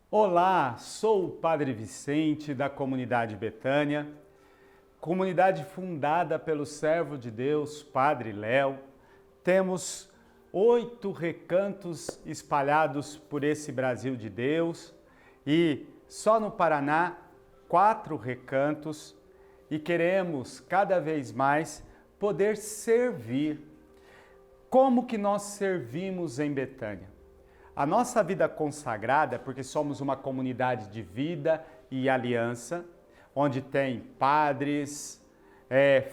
Olá, sou o Padre Vicente da Comunidade Betânia, comunidade fundada pelo servo de Deus, Padre Léo. Temos 8 recantos espalhados por esse Brasil de Deus e só no Paraná 4 recantos e queremos cada vez mais poder servir. Como que nós servimos em Betânia? A nossa vida consagrada, porque somos uma comunidade de vida e aliança, onde tem padres,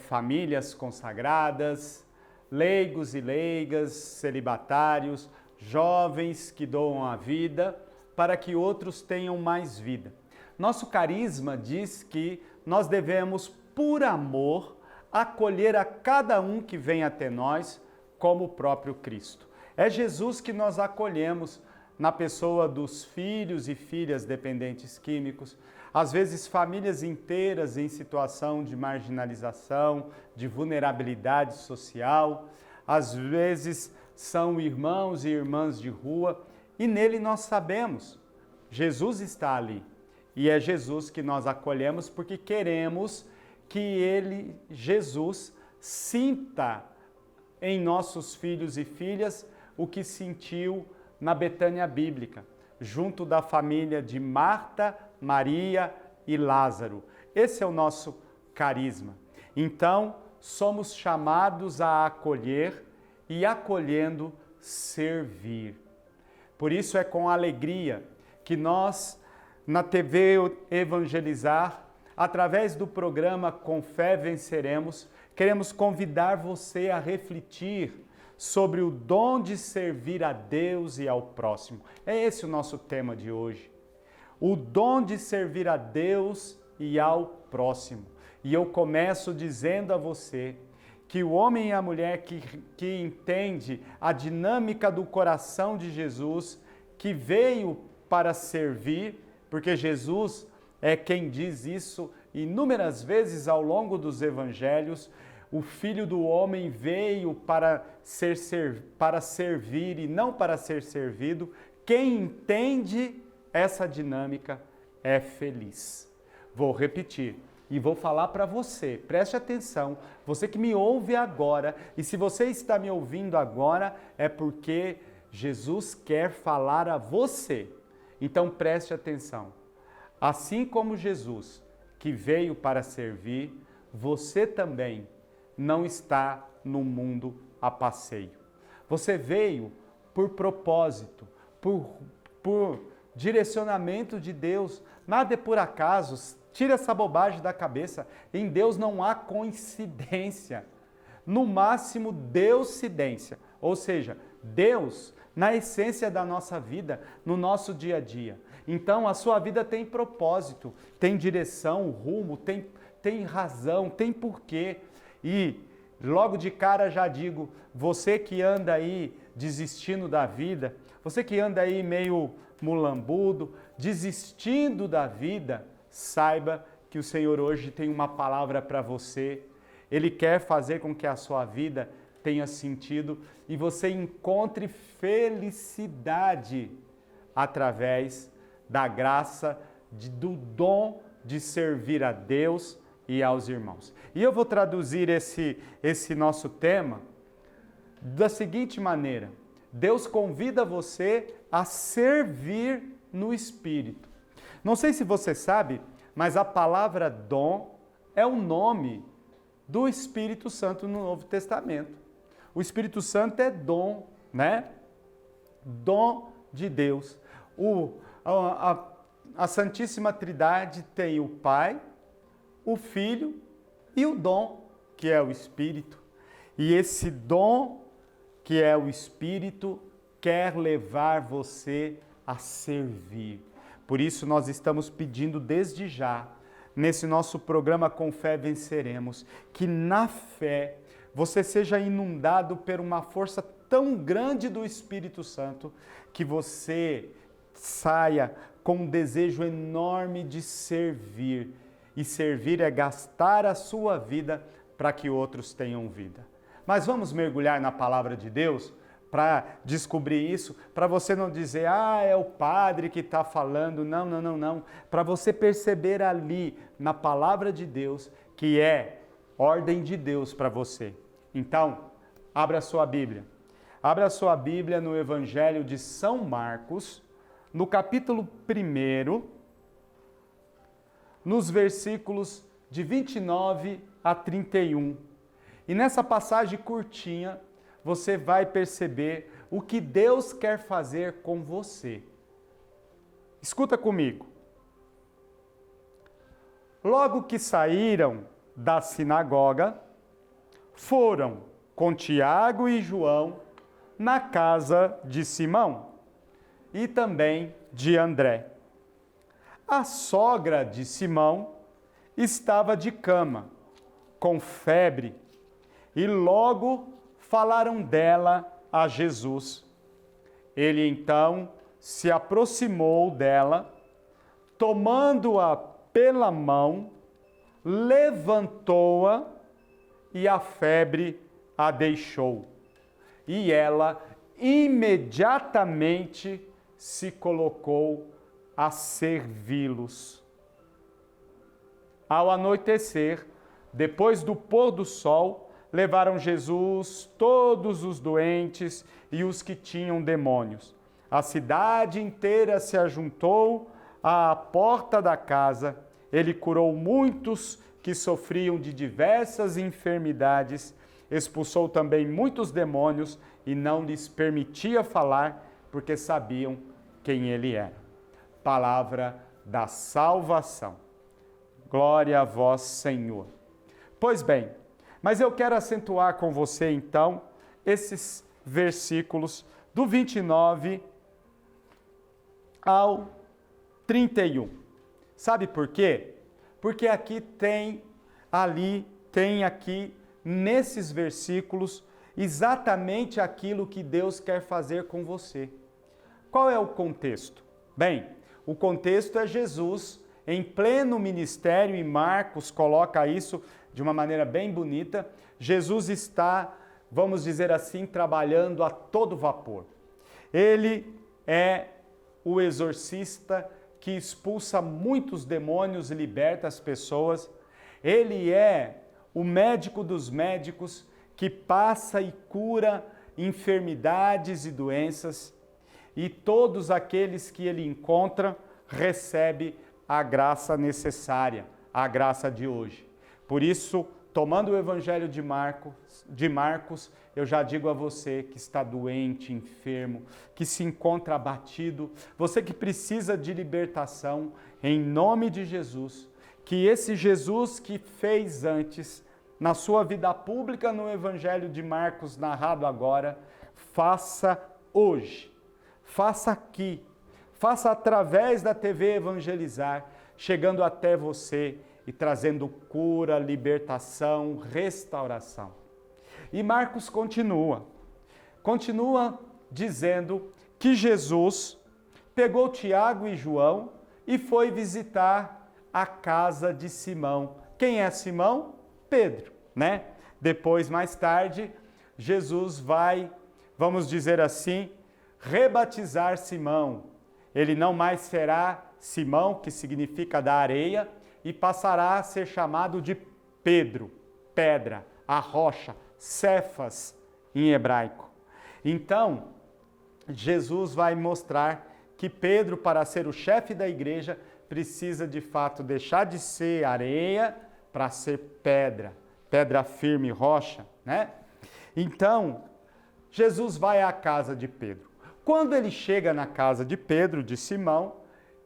famílias consagradas, leigos e leigas, celibatários, jovens que doam a vida para que outros tenham mais vida. Nosso carisma diz que nós devemos, por amor, acolher a cada um que vem até nós como o próprio Cristo. É Jesus que nós acolhemos na pessoa dos filhos e filhas dependentes químicos, às vezes famílias inteiras em situação de marginalização, de vulnerabilidade social, às vezes são irmãos e irmãs de rua, e nele nós sabemos, Jesus está ali. E é Jesus que nós acolhemos porque queremos que ele, Jesus, sinta em nossos filhos e filhas o que sentiu na Betânia Bíblica, junto da família de Marta, Maria e Lázaro. Esse é o nosso carisma. Então, somos chamados a acolher e, acolhendo, servir. Por isso é com alegria que nós, na TV Evangelizar, através do programa Com Fé Venceremos, queremos convidar você a refletir sobre o dom de servir a Deus e ao próximo. É esse o nosso tema de hoje. O dom de servir a Deus e ao próximo. E eu começo dizendo a você que o homem e a mulher que entende a dinâmica do coração de Jesus, que veio para servir, porque Jesus é quem diz isso inúmeras vezes ao longo dos evangelhos. O Filho do Homem veio para servir e não para ser servido. Quem entende essa dinâmica é feliz. Vou repetir e vou falar para você. Preste atenção, você que me ouve agora. E se você está me ouvindo agora, é porque Jesus quer falar a você. Então preste atenção. Assim como Jesus, que veio para servir, você também não está no mundo a passeio. Você veio por propósito, por direcionamento de Deus. Nada é por acaso. Tira essa bobagem da cabeça. Em Deus não há coincidência. No máximo, Deuscidência. Ou seja, Deus na essência da nossa vida, no nosso dia a dia. Então, a sua vida tem propósito, tem direção, rumo, tem razão, tem porquê. E logo de cara já digo, você que anda aí desistindo da vida, você que anda aí meio mulambudo, desistindo da vida, saiba que o Senhor hoje tem uma palavra para você. Ele quer fazer com que a sua vida tenha sentido e você encontre felicidade através da graça, do dom de servir a Deus e aos irmãos. E eu vou traduzir esse nosso tema da seguinte maneira: Deus convida você a servir no Espírito. Não sei se você sabe, mas a palavra dom é o nome do Espírito Santo no Novo Testamento. O Espírito Santo é dom, né? Dom de Deus. A Santíssima Trindade tem o Pai, o Filho e o dom, que é o Espírito. E esse dom, que é o Espírito, quer levar você a servir. Por isso nós estamos pedindo desde já, nesse nosso programa Com Fé Venceremos, que na fé você seja inundado por uma força tão grande do Espírito Santo, que você saia com um desejo enorme de servir. E servir é gastar a sua vida para que outros tenham vida. Mas vamos mergulhar na palavra de Deus para descobrir isso, para você não dizer, é o padre que está falando. Não, não, não, não. Para você perceber ali na palavra de Deus que é ordem de Deus para você. Então, abra a sua Bíblia. Abra a sua Bíblia no Evangelho de São Marcos, no capítulo 1, nos versículos de 29 a 31. E nessa passagem curtinha, você vai perceber o que Deus quer fazer com você. Escuta comigo. Logo que saíram da sinagoga, foram com Tiago e João na casa de Simão e também de André. A sogra de Simão estava de cama, com febre, e logo falaram dela a Jesus. Ele então se aproximou dela, tomando-a pela mão, levantou-a e a febre a deixou. E ela imediatamente se colocou a servi-los. Ao anoitecer, depois do pôr do sol, levaram Jesus todos os doentes e os que tinham demônios. A cidade inteira se ajuntou à porta da casa. Ele curou muitos que sofriam de diversas enfermidades, expulsou também muitos demônios e não lhes permitia falar, porque sabiam quem ele era. Palavra da salvação. Glória a vós, Senhor. Pois bem, mas eu quero acentuar com você, então, esses versículos do 29 ao 31. Sabe por quê? Porque aqui tem, aqui, nesses versículos, exatamente aquilo que Deus quer fazer com você. Qual é o contexto? Bem, o contexto é Jesus em pleno ministério, e Marcos coloca isso de uma maneira bem bonita. Jesus está, vamos dizer assim, trabalhando a todo vapor. Ele é o exorcista que expulsa muitos demônios e liberta as pessoas. Ele é o médico dos médicos que passa e cura enfermidades e doenças. E todos aqueles que ele encontra recebem a graça necessária, a graça de hoje. Por isso, tomando o Evangelho de Marcos, eu já digo a você que está doente, enfermo, que se encontra abatido, você que precisa de libertação, em nome de Jesus, que esse Jesus que fez antes, na sua vida pública no Evangelho de Marcos narrado agora, faça hoje. Faça aqui, faça através da TV Evangelizar, chegando até você e trazendo cura, libertação, restauração. E Marcos continua dizendo que Jesus pegou Tiago e João e foi visitar a casa de Simão. Quem é Simão? Pedro, né? Depois, mais tarde, Jesus vai, vamos dizer assim, rebatizar Simão. Ele não mais será Simão, que significa da areia, e passará a ser chamado de Pedro, pedra, a rocha, Cefas em hebraico. Então, Jesus vai mostrar que Pedro, para ser o chefe da igreja, precisa de fato deixar de ser areia para ser pedra, pedra firme, rocha, né? Então, Jesus vai à casa de Pedro. Quando ele chega na casa de Pedro, de Simão,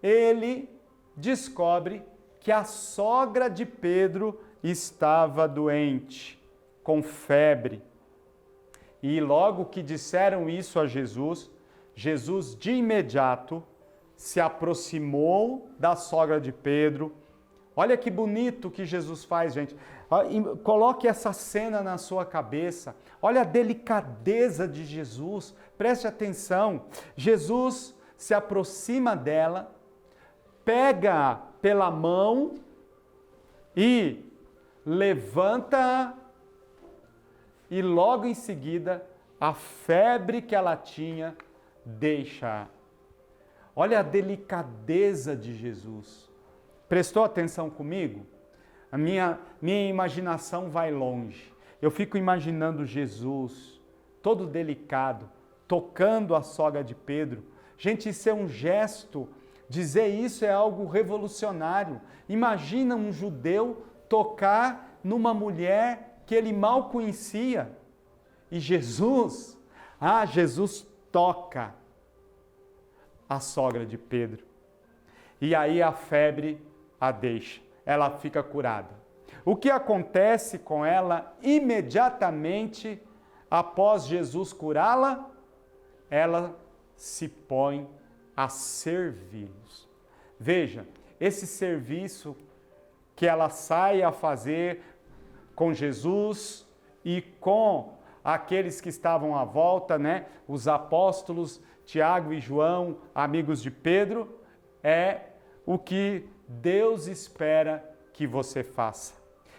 ele descobre que a sogra de Pedro estava doente, com febre. E logo que disseram isso a Jesus, Jesus de imediato se aproximou da sogra de Pedro. Olha que bonito que Jesus faz, gente. Coloque essa cena na sua cabeça. Olha a delicadeza de Jesus. Preste atenção. Jesus se aproxima dela, pega-a pela mão e levanta-a, e logo em seguida a febre que ela tinha deixa. Olha a delicadeza de Jesus. Prestou atenção comigo? A minha imaginação vai longe. Eu fico imaginando Jesus, todo delicado, tocando a sogra de Pedro. Gente, isso é um gesto. Dizer isso é algo revolucionário. Imagina um judeu tocar numa mulher que ele mal conhecia. E Jesus toca a sogra de Pedro. E aí a febre a deixa. Ela fica curada. O que acontece com ela imediatamente após Jesus curá-la? Ela se põe a servi-los. Veja, esse serviço que ela sai a fazer com Jesus e com aqueles que estavam à volta, né? Os apóstolos, Tiago e João, amigos de Pedro, é o que Deus espera que você faça.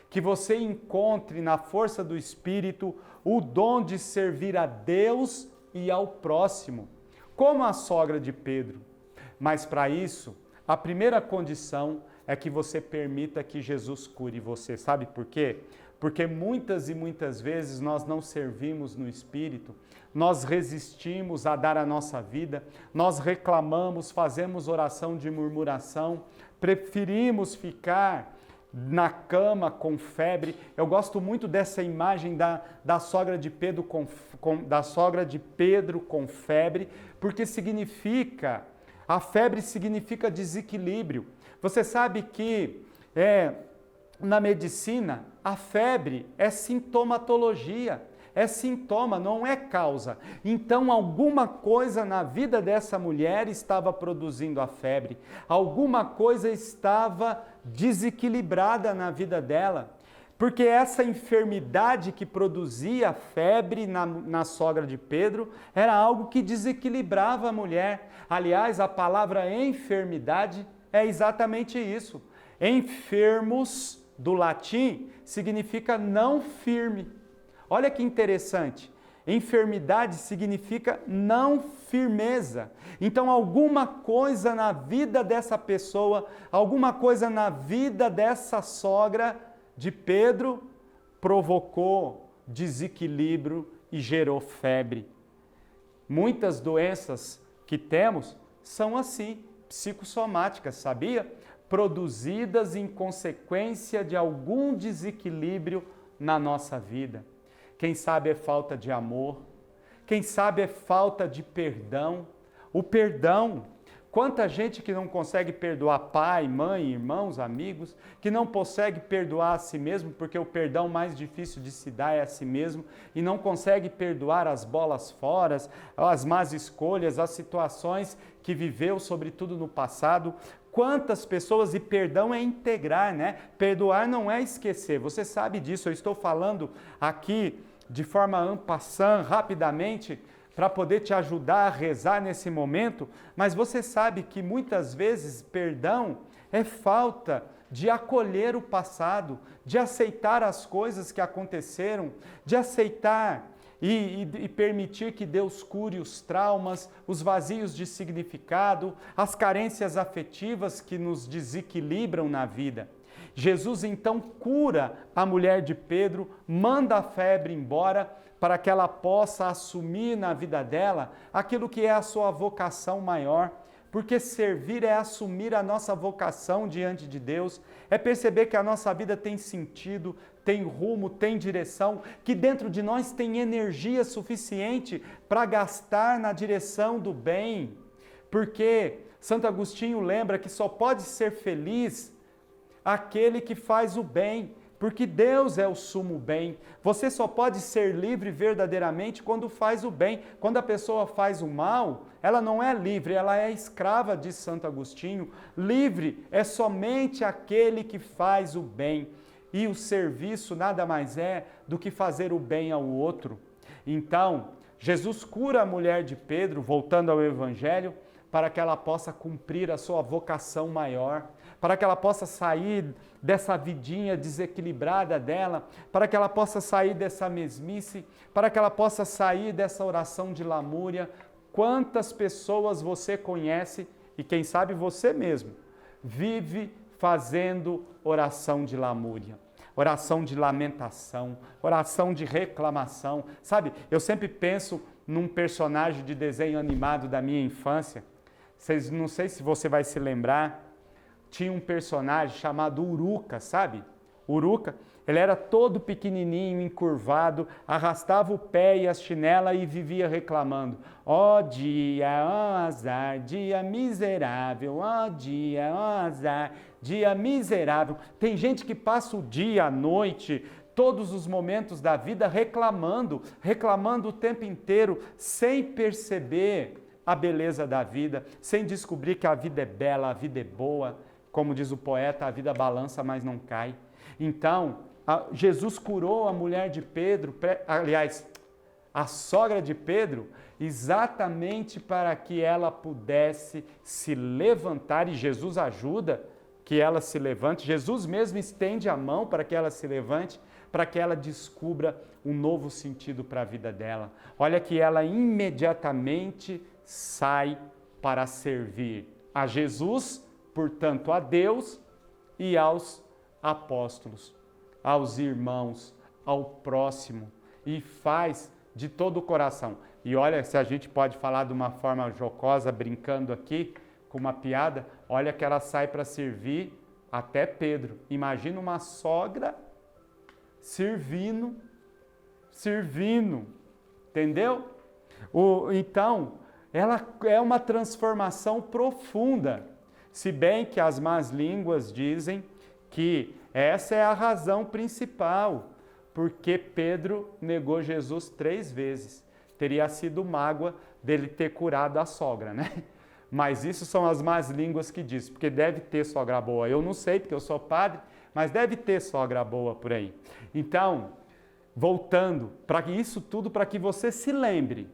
Que você encontre na força do Espírito o dom de servir a Deus e ao próximo, como a sogra de Pedro. Mas para isso, a primeira condição é que você permita que Jesus cure você. Sabe por quê? Porque muitas e muitas vezes nós não servimos no Espírito, nós resistimos a dar a nossa vida, nós reclamamos, fazemos oração de murmuração, preferimos ficar na cama com febre. Eu gosto muito dessa imagem da sogra de Pedro com febre, porque significa, a febre significa desequilíbrio. Você sabe que na medicina a febre é sintomatologia, é sintoma, não é causa. Então alguma coisa na vida dessa mulher estava produzindo a febre, alguma coisa estava desequilibrada na vida dela, porque essa enfermidade que produzia febre na sogra de Pedro era algo que desequilibrava a mulher. Aliás, a palavra enfermidade é exatamente isso. Enfermos, do latim, significa não firme. Olha que interessante. Enfermidade significa não firmeza. Então, alguma coisa na vida dessa pessoa, alguma coisa na vida dessa sogra de Pedro provocou desequilíbrio e gerou febre. Muitas doenças que temos são assim, psicossomáticas, sabia? Produzidas em consequência de algum desequilíbrio na nossa vida. Quem sabe é falta de amor, quem sabe é falta de perdão. O perdão, quanta gente que não consegue perdoar pai, mãe, irmãos, amigos, que não consegue perdoar a si mesmo, porque o perdão mais difícil de se dar é a si mesmo, e não consegue perdoar as bolas fora, as más escolhas, as situações que viveu, sobretudo no passado. Quantas pessoas, e perdão é integrar, né? Perdoar não é esquecer, você sabe disso. Eu estou falando aqui de forma en passant, rapidamente, para poder te ajudar a rezar nesse momento, mas você sabe que muitas vezes perdão é falta de acolher o passado, de aceitar as coisas que aconteceram, de aceitar e permitir que Deus cure os traumas, os vazios de significado, as carências afetivas que nos desequilibram na vida. Jesus então cura a mulher de Pedro, manda a febre embora para que ela possa assumir na vida dela aquilo que é a sua vocação maior, porque servir é assumir a nossa vocação diante de Deus, é perceber que a nossa vida tem sentido, tem rumo, tem direção, que dentro de nós tem energia suficiente para gastar na direção do bem, porque Santo Agostinho lembra que só pode ser feliz aquele que faz o bem, porque Deus é o sumo bem. Você só pode ser livre verdadeiramente quando faz o bem. Quando a pessoa faz o mal, ela não é livre, ela é escrava, diz Santo Agostinho. Livre é somente aquele que faz o bem. E o serviço nada mais é do que fazer o bem ao outro. Então, Jesus cura a mulher de Pedro, voltando ao Evangelho, para que ela possa cumprir a sua vocação maior, para que ela possa sair dessa vidinha desequilibrada dela, para que ela possa sair dessa mesmice, para que ela possa sair dessa oração de lamúria. Quantas pessoas você conhece e quem sabe você mesmo vive fazendo oração de lamúria, oração de lamentação, oração de reclamação. Sabe, eu sempre penso num personagem de desenho animado da minha infância. Não sei se você vai se lembrar, tinha um personagem chamado Uruca, sabe? Uruca, ele era todo pequenininho, encurvado, arrastava o pé e as chinelas e vivia reclamando. Ó dia, ó azar, dia miserável, ó dia, ó azar, dia miserável. Tem gente que passa o dia, a noite, todos os momentos da vida reclamando o tempo inteiro, sem perceber a beleza da vida, sem descobrir que a vida é bela, a vida é boa. Como diz o poeta, a vida balança, mas não cai. Então, Jesus curou a mulher de Pedro, aliás, a sogra de Pedro, exatamente para que ela pudesse se levantar, e Jesus ajuda que ela se levante. Jesus mesmo estende a mão para que ela se levante, para que ela descubra um novo sentido para a vida dela. Olha que ela imediatamente sai para servir a Jesus, portanto a Deus e aos apóstolos, aos irmãos, ao próximo, e faz de todo o coração. E olha, se a gente pode falar de uma forma jocosa, brincando aqui, com uma piada, olha que ela sai para servir até Pedro. Imagina uma sogra servindo, entendeu? Então, ela é uma transformação profunda, se bem que as más línguas dizem que essa é a razão principal, porque Pedro negou Jesus 3 vezes. Teria sido mágoa dele ter curado a sogra, né? Mas isso são as más línguas que dizem, porque deve ter sogra boa. Eu não sei, porque eu sou padre, mas deve ter sogra boa por aí. Então, voltando, para isso tudo, para que você se lembre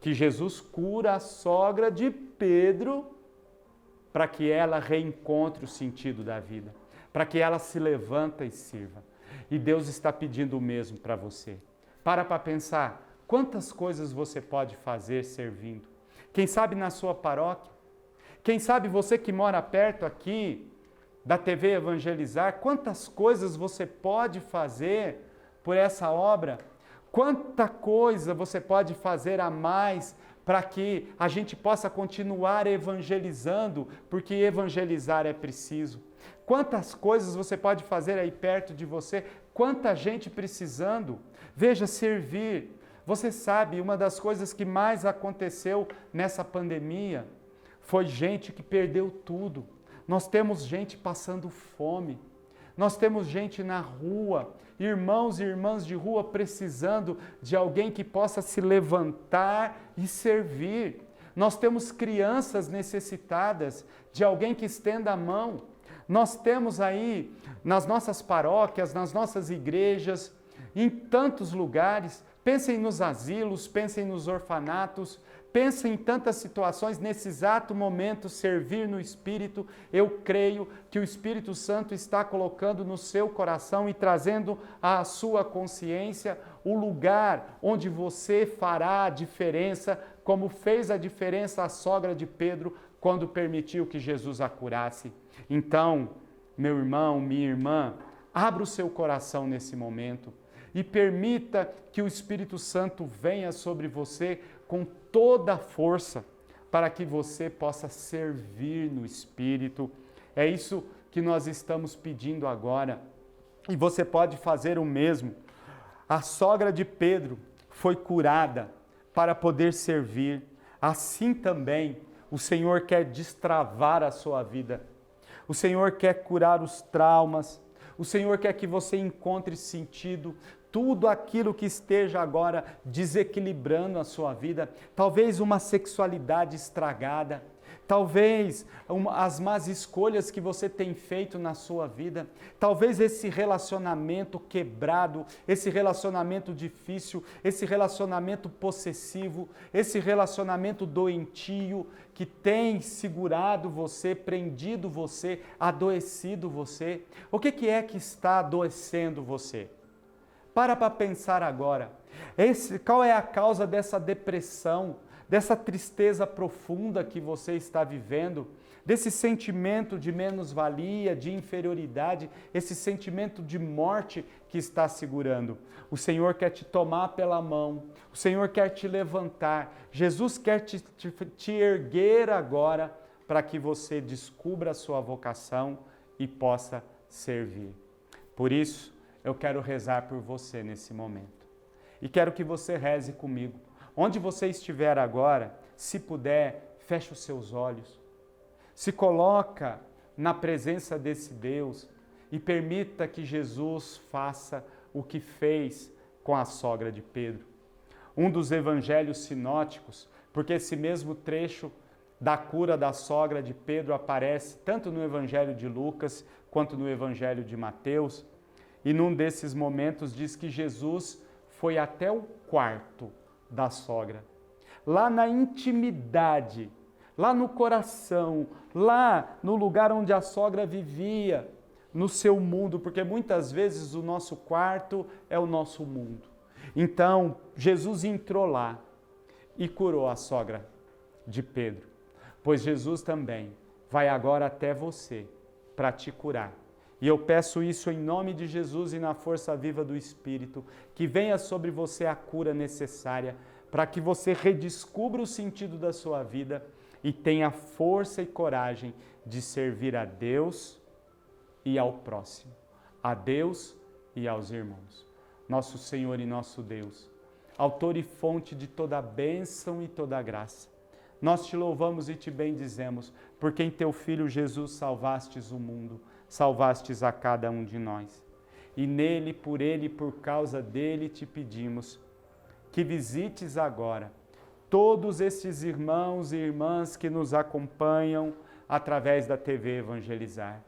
que Jesus cura a sogra de Pedro, para que ela reencontre o sentido da vida, para que ela se levanta e sirva. E Deus está pedindo o mesmo para você. Para pensar, quantas coisas você pode fazer servindo? Quem sabe na sua paróquia? Quem sabe você que mora perto aqui da TV Evangelizar, quantas coisas você pode fazer por essa obra? Quanta coisa você pode fazer a mais para que a gente possa continuar evangelizando, porque evangelizar é preciso. Quantas coisas você pode fazer aí perto de você, quanta gente precisando. Veja, servir. Você sabe, uma das coisas que mais aconteceu nessa pandemia foi gente que perdeu tudo. Nós temos gente passando fome. Nós temos gente na rua, irmãos e irmãs de rua precisando de alguém que possa se levantar e servir. Nós temos crianças necessitadas de alguém que estenda a mão. Nós temos aí, nas nossas paróquias, nas nossas igrejas, em tantos lugares, pensem nos asilos, pensem nos orfanatos, pensem em tantas situações, nesse exato momento, servir no Espírito. Eu creio que o Espírito Santo está colocando no seu coração e trazendo à sua consciência o lugar onde você fará a diferença, como fez a diferença a sogra de Pedro quando permitiu que Jesus a curasse. Então, meu irmão, minha irmã, abra o seu coração nesse momento e permita que o Espírito Santo venha sobre você com toda a força para que você possa servir no Espírito. É isso que nós estamos pedindo agora. E você pode fazer o mesmo. A sogra de Pedro foi curada para poder servir. Assim também o Senhor quer destravar a sua vida. O Senhor quer curar os traumas. O Senhor quer que você encontre sentido. Tudo aquilo que esteja agora desequilibrando a sua vida, talvez uma sexualidade estragada, talvez as más escolhas que você tem feito na sua vida, talvez esse relacionamento quebrado, esse relacionamento difícil, esse relacionamento possessivo, esse relacionamento doentio que tem segurado você, prendido você, adoecido você. O que é que está adoecendo você? Para pensar agora. Qual é a causa dessa depressão, dessa tristeza profunda que você está vivendo, desse sentimento de menos-valia, de inferioridade, esse sentimento de morte que está segurando? O Senhor quer te tomar pela mão, o Senhor quer te levantar, Jesus quer te erguer agora para que você descubra a sua vocação e possa servir. Por isso, eu quero rezar por você nesse momento. E quero que você reze comigo. Onde você estiver agora, se puder, feche os seus olhos. Se coloca na presença desse Deus e permita que Jesus faça o que fez com a sogra de Pedro. Um dos evangelhos sinóticos, porque esse mesmo trecho da cura da sogra de Pedro aparece tanto no evangelho de Lucas quanto no evangelho de Mateus. E num desses momentos diz que Jesus foi até o quarto da sogra. Lá na intimidade, lá no coração, lá no lugar onde a sogra vivia, no seu mundo, porque muitas vezes o nosso quarto é o nosso mundo. Então, Jesus entrou lá e curou a sogra de Pedro, pois Jesus também vai agora até você para te curar. E eu peço isso em nome de Jesus e na força viva do Espírito, que venha sobre você a cura necessária para que você redescubra o sentido da sua vida e tenha força e coragem de servir a Deus e ao próximo, a Deus e aos irmãos. Nosso Senhor e nosso Deus, autor e fonte de toda bênção e toda graça, nós te louvamos e te bendizemos, porque em teu Filho Jesus salvastes o mundo, salvastes a cada um de nós. E nele, por ele, por causa dele, te pedimos que visites agora todos estes irmãos e irmãs que nos acompanham através da TV Evangelizar.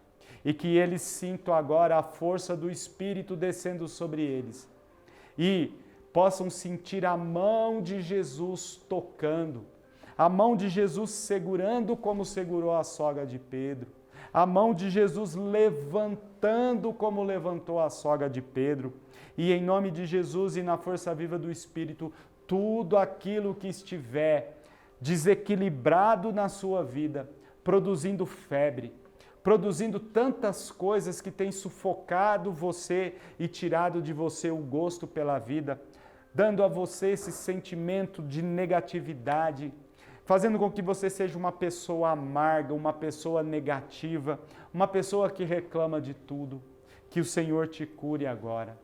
E que eles sintam agora a força do Espírito descendo sobre eles. E possam sentir a mão de Jesus tocando, a mão de Jesus segurando como segurou a sogra de Pedro, a mão de Jesus levantando como levantou a sogra de Pedro. E em nome de Jesus e na força viva do Espírito, tudo aquilo que estiver desequilibrado na sua vida, produzindo febre, produzindo tantas coisas que têm sufocado você e tirado de você o gosto pela vida, dando a você esse sentimento de negatividade, fazendo com que você seja uma pessoa amarga, uma pessoa negativa, uma pessoa que reclama de tudo. Que o Senhor te cure agora.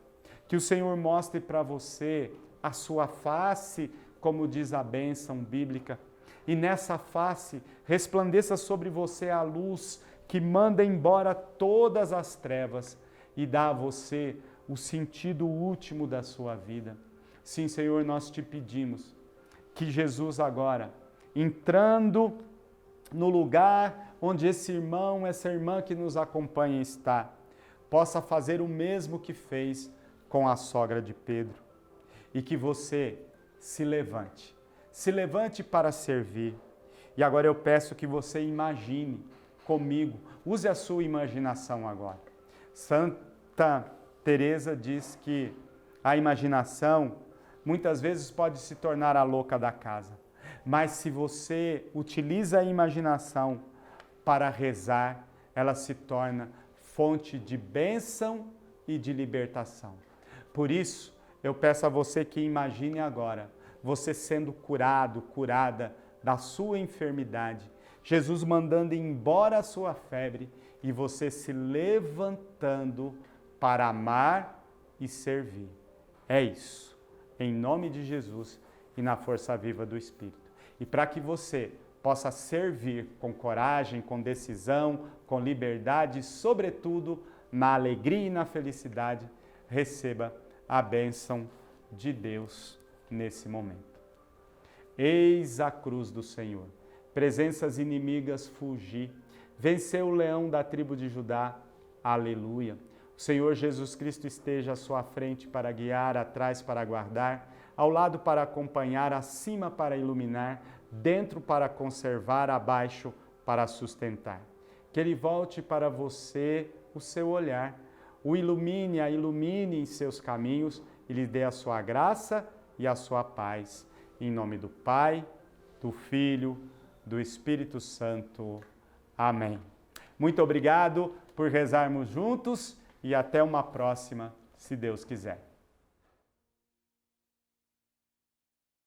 Que o Senhor mostre para você a sua face, como diz a bênção bíblica, e nessa face resplandeça sobre você a luz que manda embora todas as trevas e dá a você o sentido último da sua vida. Sim, Senhor, nós te pedimos que Jesus agora, entrando no lugar onde esse irmão, essa irmã que nos acompanha está, possa fazer o mesmo que fez com a sogra de Pedro. E que você se levante para servir. E agora eu peço que você imagine comigo, use a sua imaginação agora. Santa Teresa diz que a imaginação muitas vezes pode se tornar a louca da casa. Mas se você utiliza a imaginação para rezar, ela se torna fonte de bênção e de libertação. Por isso, eu peço a você que imagine agora, você sendo curado, curada da sua enfermidade, Jesus mandando embora a sua febre e você se levantando para amar e servir. É isso, em nome de Jesus e na força viva do Espírito. E para que você possa servir com coragem, com decisão, com liberdade e, sobretudo, na alegria e na felicidade, receba a bênção de Deus nesse momento. Eis a cruz do Senhor. presenças inimigas fugir. Venceu o leão da tribo de Judá, aleluia. O Senhor Jesus Cristo esteja à sua frente para guiar, atrás para guardar, ao lado para acompanhar, acima para iluminar, dentro para conservar, abaixo para sustentar. Que Ele volte para você o seu olhar, o ilumine, a ilumine em seus caminhos e lhe dê a sua graça e a sua paz. Em nome do Pai, do Filho, do Espírito Santo. Amém. Muito obrigado por rezarmos juntos e até uma próxima, se Deus quiser.